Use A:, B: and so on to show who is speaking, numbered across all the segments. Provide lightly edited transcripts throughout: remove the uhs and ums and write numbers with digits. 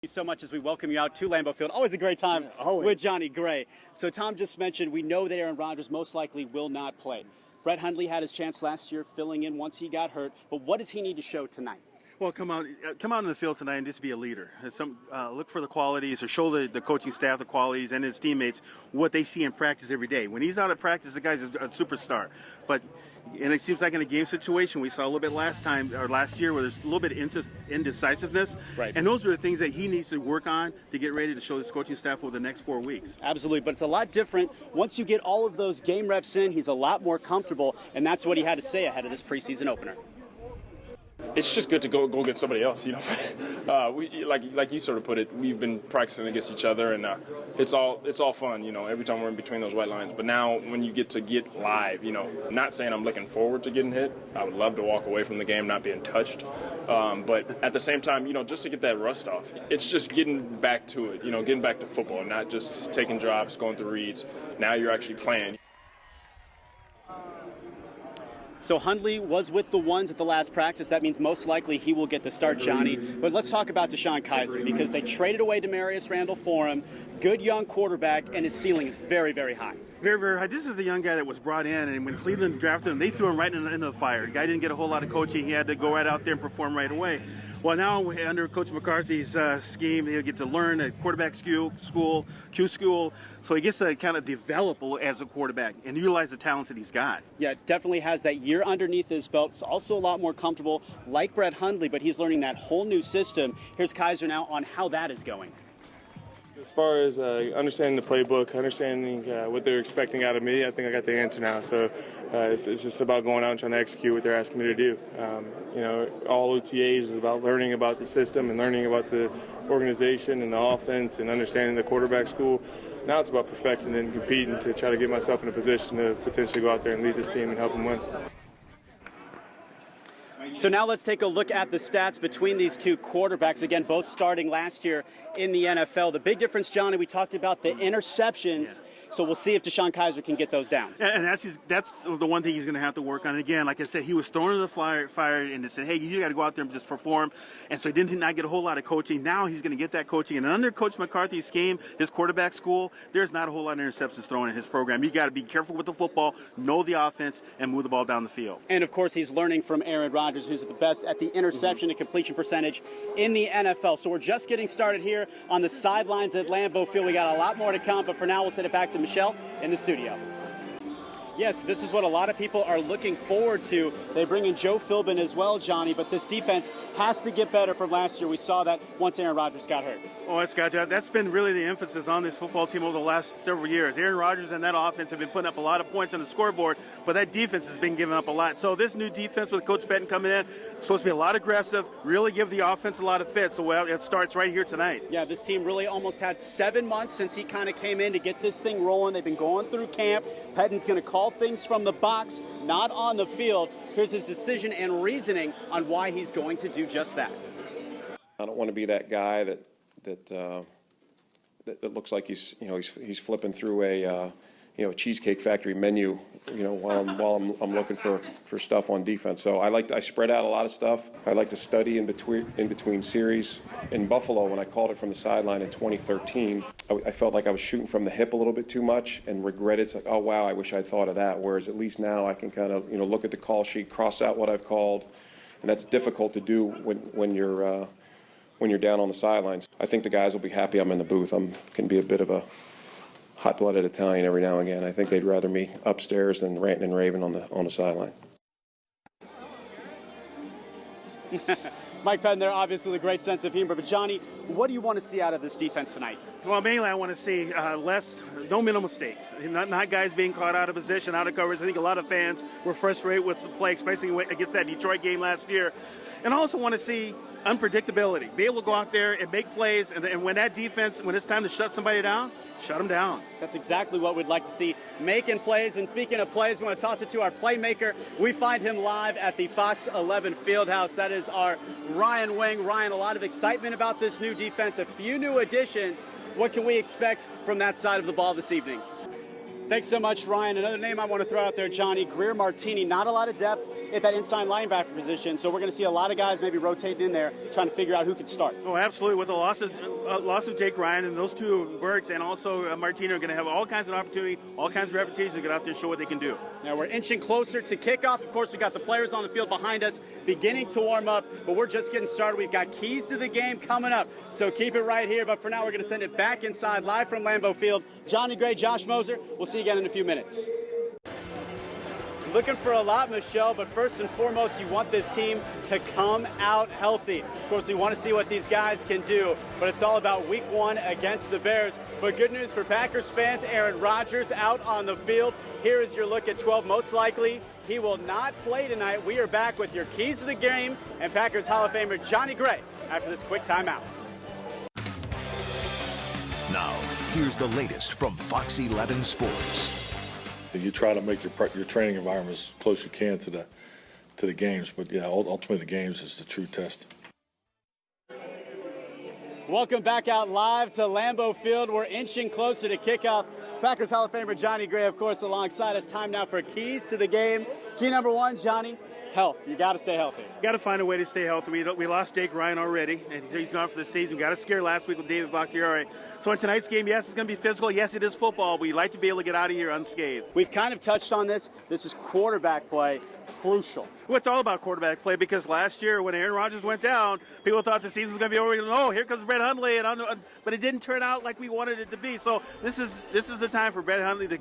A: You so much as we welcome you out to Lambeau Field. Always a great time with Johnny Gray. So Tom just mentioned we know that Aaron Rodgers most likely will not play. Brett Hundley had his chance last year filling in once he got hurt, but what does he need to show tonight?
B: Well, come out in the field tonight and just be a leader. Look for the qualities, or show the coaching staff the qualities and his teammates what they see in practice every day. When he's out at practice, the guy's a superstar. And it seems like in a game situation, we saw a little bit last year where there's a little bit of indecisiveness.
A: Right.
B: And those are the things that he needs to work on to get ready to show his coaching staff over the next 4 weeks.
A: Absolutely, but it's a lot different. Once you get all of those game reps in, he's a lot more comfortable, and that's what he had to say ahead of this preseason opener.
C: It's just good to go get somebody else, you know. We like you sort of put it. We've been practicing against each other, and it's all fun, you know. Every time we're in between those white lines. But now, when you get live, you know, not saying I'm looking forward to getting hit. I would love to walk away from the game not being touched. But at the same time, you know, just to get that rust off, it's just getting back to it, you know, getting back to football, not just taking drops, going through reads. Now you're actually playing.
A: So Hundley was with the ones at the last practice. That means most likely he will get the start, Johnny. But let's talk about DeShone Kizer, because they traded away Demarius Randall for him. Good young quarterback, and his ceiling is very, very high.
B: Very, very high. This is the young guy that was brought in, and when Cleveland drafted him, they threw him right into the fire. The guy didn't get a whole lot of coaching. He had to go right out there and perform right away. Well, now under Coach McCarthy's scheme, he'll get to learn at quarterback Q school, so he gets to kind of develop as a quarterback and utilize the talents that he's got.
A: Yeah, definitely has that year underneath his belt. It's also a lot more comfortable, like Brett Hundley, but he's learning that whole new system. Here's Kizer now on how that is going.
D: As far as understanding the playbook, understanding what they're expecting out of me, I think I got the answer now. So it's just about going out and trying to execute what they're asking me to do. You know, all OTAs is about learning about the system and learning about the organization and the offense and understanding the quarterback school. Now it's about perfecting and competing to try to get myself in a position to potentially go out there and lead this team and help them win.
A: So now let's take a look at the stats between these two quarterbacks. Again, both starting last year in the NFL. The big difference, Johnny, we talked about the interceptions. So we'll see if DeShone Kizer can get those down.
B: And that's the one thing he's going to have to work on. And again, like I said, he was thrown into the fire and they said, hey, you got to go out there and just perform. And so he did not get a whole lot of coaching. Now he's going to get that coaching. And under Coach McCarthy's scheme, his quarterback school, there's not a whole lot of interceptions thrown in his program. You got to be careful with the football, know the offense, and move the ball down the field.
A: And, of course, he's learning from Aaron Rodgers, who's the best at the interception and completion percentage in the NFL. So we're just getting started here on the sidelines at Lambeau Field. We got a lot more to come, but for now we'll send it back to Michelle in the studio. Yes, this is what a lot of people are looking forward to. They bring in Joe Philbin as well, Johnny, but this defense has to get better from last year. We saw that once Aaron Rodgers got hurt.
B: Oh, that's been really the emphasis on this football team over the last several years. Aaron Rodgers and that offense have been putting up a lot of points on the scoreboard, but that defense has been giving up a lot. So this new defense with Coach Benton coming in, supposed to be a lot aggressive, really give the offense a lot of fit. So it starts right here tonight.
A: Yeah, this team really almost had 7 months since he kind of came in to get this thing rolling. They've been going through camp. Pettin's going to call things from the box, not on the field. Here's his decision and reasoning on why he's going to do just that.
E: I don't want to be that guy that looks like he's flipping through a Cheesecake Factory menu, while I'm looking for stuff on defense. So I spread out a lot of stuff. I like to study in between series. In Buffalo, when I called it from the sideline in 2013, I felt like I was shooting from the hip a little bit too much and regretted. It's like, oh wow, I wish I'd thought of that. Whereas at least now I can kind of look at the call sheet, cross out what I've called, and that's difficult to do when you're down on the sidelines. I think the guys will be happy I'm in the booth. I can be a bit of a hot-blooded Italian every now and again. I think they'd rather me upstairs than ranting and raving on the sideline.
A: Mike Penn there, obviously with a great sense of humor. But, Johnny, what do you want to see out of this defense tonight?
B: Well, mainly I want to see no mental mistakes. Not guys being caught out of position, out of coverage. I think a lot of fans were frustrated with the play, especially against that Detroit game last year. And I also want to see unpredictability. Be able to go out there and make plays, and when that defense, when it's time to shut somebody down, shut them down.
A: That's exactly what we'd like to see, making plays. And speaking of plays, we want to toss it to our playmaker. We find him live at the Fox 11 Fieldhouse. That is our Ryan Wing. Ryan, a lot of excitement about this new defense, a few new additions. What can we expect from that side of the ball this evening? Thanks so much, Ryan. Another name I want to throw out there, Johnny, Greer Martini. Not a lot of depth at that inside linebacker position. So we're going to see a lot of guys maybe rotating in there, trying to figure out who could start.
B: Oh, absolutely. With the loss of Jake Ryan and those two Burks and also Martino are going to have all kinds of opportunity, all kinds of repetitions to get out there and show what they can do.
A: Now we're inching closer to kickoff. Of course, we got the players on the field behind us beginning to warm up, but we're just getting started. We've got keys to the game coming up, so keep it right here. But for now, we're going to send it back inside live from Lambeau Field. Johnny Gray, Josh Moser, we'll see you again in a few minutes. Looking for a lot, Michelle, but first and foremost, you want this team to come out healthy. Of course, we want to see what these guys can do, but it's all about week 1 against the Bears. But good news for Packers fans, Aaron Rodgers out on the field. Here is your look at 12. Most likely, he will not play tonight. We are back with your keys to the game and Packers Hall of Famer Johnny Gray after this quick timeout.
F: Now, here's the latest from Fox 11 Sports.
G: You try to make your training environment as close as you can to the games, but yeah, ultimately the games is the true test.
A: Welcome back out live to Lambeau Field. We're inching closer to kickoff. Packers Hall of Famer Johnny Gray, of course, alongside us. Time now for keys to the game. Key number 1, Johnny, health. You got to stay healthy.
B: Got to find a way to stay healthy. We lost Jake Ryan already, and he's gone for the season. We got a scare last week with David Bakhtiari. So in tonight's game, yes, it's going to be physical. Yes, it is football, but we like to be able to get out of here unscathed.
A: We've kind of touched on this. This is quarterback play. Crucial.
B: Well, it's all about quarterback play because last year when Aaron Rodgers went down, people thought the season was going to be over. Oh, here comes Brett Hundley, but it didn't turn out like we wanted it to be. So this is the time for Brett Hundley to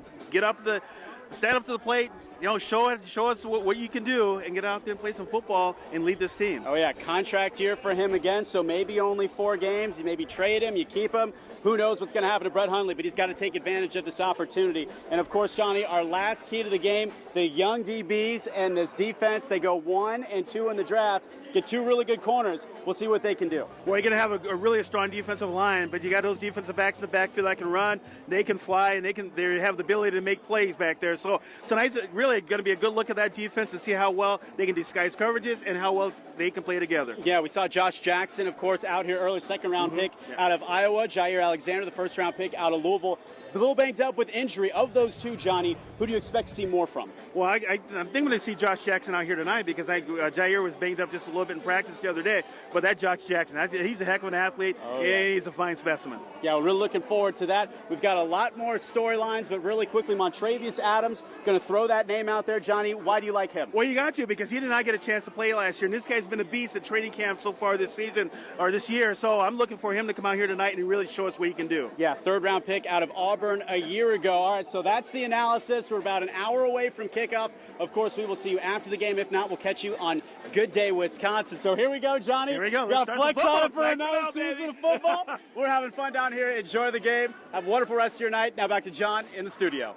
B: stand up to the plate, show us what you can do and get out there and play some football and lead this team.
A: Oh, yeah, contract year for him again, so maybe only 4 games. You maybe trade him, you keep him. Who knows what's going to happen to Brett Hundley, but he's got to take advantage of this opportunity. And, of course, Johnny, our last key to the game, the young DBs and this defense, they go 1 and 2 in the draft, get 2 really good corners. We'll see what they can do.
B: Well, you're going to have a really strong defensive line, but you got those defensive backs in the backfield that can run, they can fly, and they have the ability to make plays back there. So tonight's really going to be a good look at that defense and see how well they can disguise coverages and how well they can play together.
A: Yeah, we saw Josh Jackson, of course, out here early, second-round pick out of Iowa. Jair Alexander, the first-round pick out of Louisville. A little banged up with injury. Of those 2, Johnny, who do you expect to see more from?
B: Well, I'm thinking to see Josh Jackson out here tonight because Jair was banged up just a little bit in practice the other day. But that Josh Jackson, he's a heck of an athlete, and he's a fine specimen.
A: Yeah, we're really looking forward to that. We've got a lot more storylines, but really quickly, Montravius Adams, going to throw that name out there. Johnny, why do you like him?
B: Well, you got to because he did not get a chance to play last year, and this guy's been a beast at training camp so far this season or this year. So I'm looking for him to come out here tonight and really show us what he can do.
A: Yeah, third-round pick out of Auburn a year ago. All right, so that's the analysis. We're about an hour away from kickoff. Of course, we will see you after the game. If not, we'll catch you on Good Day Wisconsin. So here we go, Johnny.
B: Here we go.
A: We got flex on for
B: Flex
A: another season of football. We're having fun down here. Enjoy the game. Have a wonderful rest of your night. Now back to John in the studio.